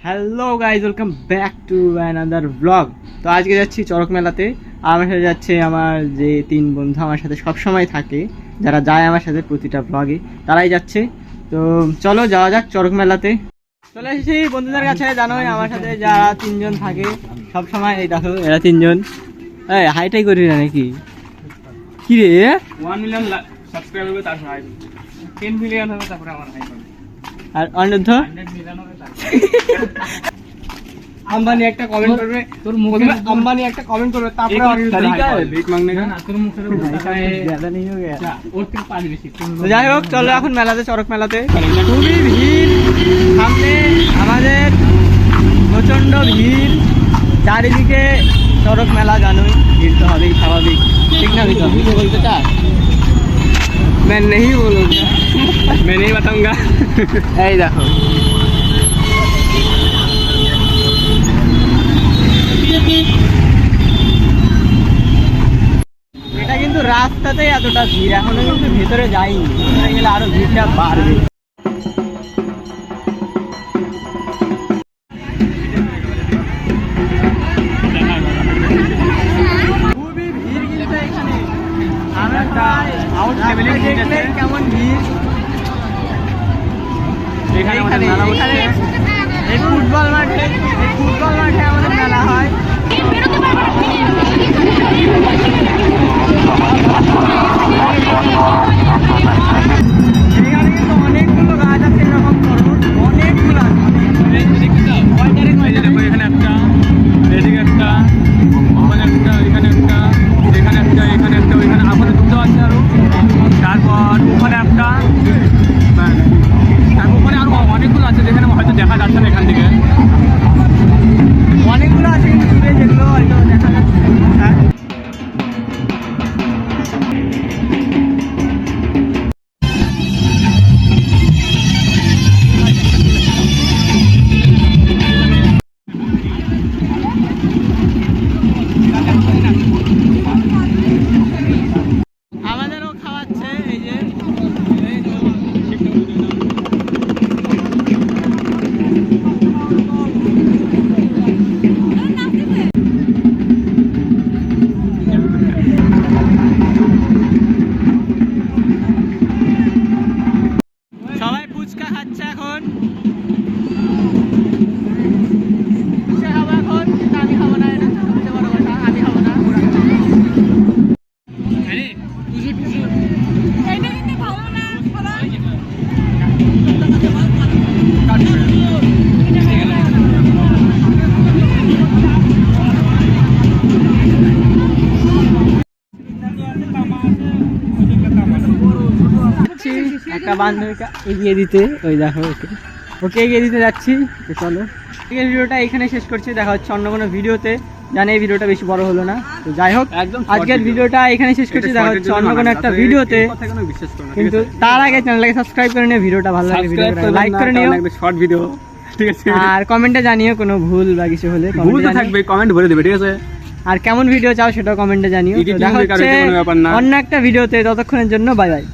Hello guys, welcome back to another blog. তো আজকে যাচ্ছি চড়ক মেলাতে। আর আমার সাথে যাচ্ছে আমার যে 3 বন্ধু আমার সাথে সবসময় থাকে, যারা যায় আমার সাথে প্রতিটা ব্লগে, তারাই যাচ্ছে। তো চলো যাওয়া যাক চড়ক মেলাতে। চলে এসেছি বন্ধুদের কাছে। জানোই আমার সাথে যারা 3 জন থাকে সবসময়, এই দেখো এরা 3 জন। এই হাইটাই করি না নাকি? কি রে 1 মিলিয়ন সাবস্ক্রাইবার হবে, তারপর হাই 10 মিলিয়ন হবে, তারপরে আমার হাই হবে। আর অনিরুদ্ধ 100 মিলিয়ন হবে, তারপর আম্বানি একটা কমেন্ট করবে, তোর মুখে আম্বানি একটা কমেন্ট করবে, তারপরে অনিরুদ্ধ तरीका হাই है করবে। भीख मांगने का ना, তোর মুখের উপর ज़्यादा नहीं हो गया। ওর থেকে 5 বেশি। তো যাই হোক, চলো এখন মেলাতে, চড়ক মেলাতে। খুবই ভিড়, সামনে আমাদের প্রচণ্ড ভিড়, চারিদিকে চড়ক মেলা। জানোই ভিড় তো হবেই, স্বাভাবিক, ঠিক না? ভিতর বলতে চাস? मैं नहीं बोलूंगा, मैं नहीं बताऊंगा। এই দেখো, এটা কিন্তু রাস্তাতেই এতটা ভিড়, এখনো কিন্তু ভেতরে যাইনি। ভেতরে গেলে আরো ভিড়টা বাড়বে। খুবই ভিড় কিন্তু এখানে। আমরা প্রায় আউট লেভেলে ভিড় আছে। দেখলেন কেমন ভিড় এখানে আমাদের এখানে। মেলা এখানে বসে। এই ফুটবল মাঠে আমাদের মেলা হয়। এখানে কিন্তু অনেকগুলো গাছ আছে, এরকম বড় অনেকগুলো আছে। দেখো এখানে একটা, এদিকে একটা, ওখানে একটা, এখানে একটা, এখানে একটা, এখানে একটা, ওইখানে আবার দুটো আছে আরো। তারপর ওখানে একটা, তারপর ওখানে আরো অনেকগুলো আছে যেখানে হয়তো দেখা যাচ্ছে না এখান থেকে। অনেকগুলো আছে কিন্তু দূরে, যেগুলো হয়তো দেখা যাচ্ছে না। আমাদেরও খাওয়াচ্ছে, এই যে সবাই ফুচকা খাচ্ছে এখন। ফুচকা খাবো এখন, কিন্তু আমি খাবো না, এটা হচ্ছে সবচেয়ে বড় কথা, আমি খাবো না। এটা কিন্তু ভালো না সবাই। একটা বান্ধবীকে এগিয়ে দিতে, ওই দেখো ওকে ওকে এগিয়ে দিতে যাচ্ছি। তো চলো, আজকের ভিডিওটা এখানে শেষ করছি, দেখা হচ্ছে অন্য কোনো ভিডিওতে। জানি এই ভিডিওটা বেশি বড় হলো না, তো যাই হোক একদম আজকের ভিডিওটা এখানে শেষ করছি, দেখা হচ্ছে অন্য কোনো একটা ভিডিওতে। কিন্তু তার আগে চ্যানেলটাকে সাবস্ক্রাইব করে নিও, ভিডিওটা ভালো লাগে ভিডিওটা লাইক করে নিও, শর্ট ভিডিও, ঠিক আছে? আর কমেন্টে জানিও কোনো ভুল বা কিছু হলে ভুল কমেন্টে তো জানিও। থাকবে, কমেন্ট ভরে দেবে, ঠিক আছে? আর কেমন ভিডিও চাও সেটাও কমেন্টে জানিও। তো Editing দেখা বেকার হচ্ছে হচ্ছে কোনো ব্যাপার না। অন্য একটা ভিডিওতে, ততক্ষণের জন্য বাই বাই।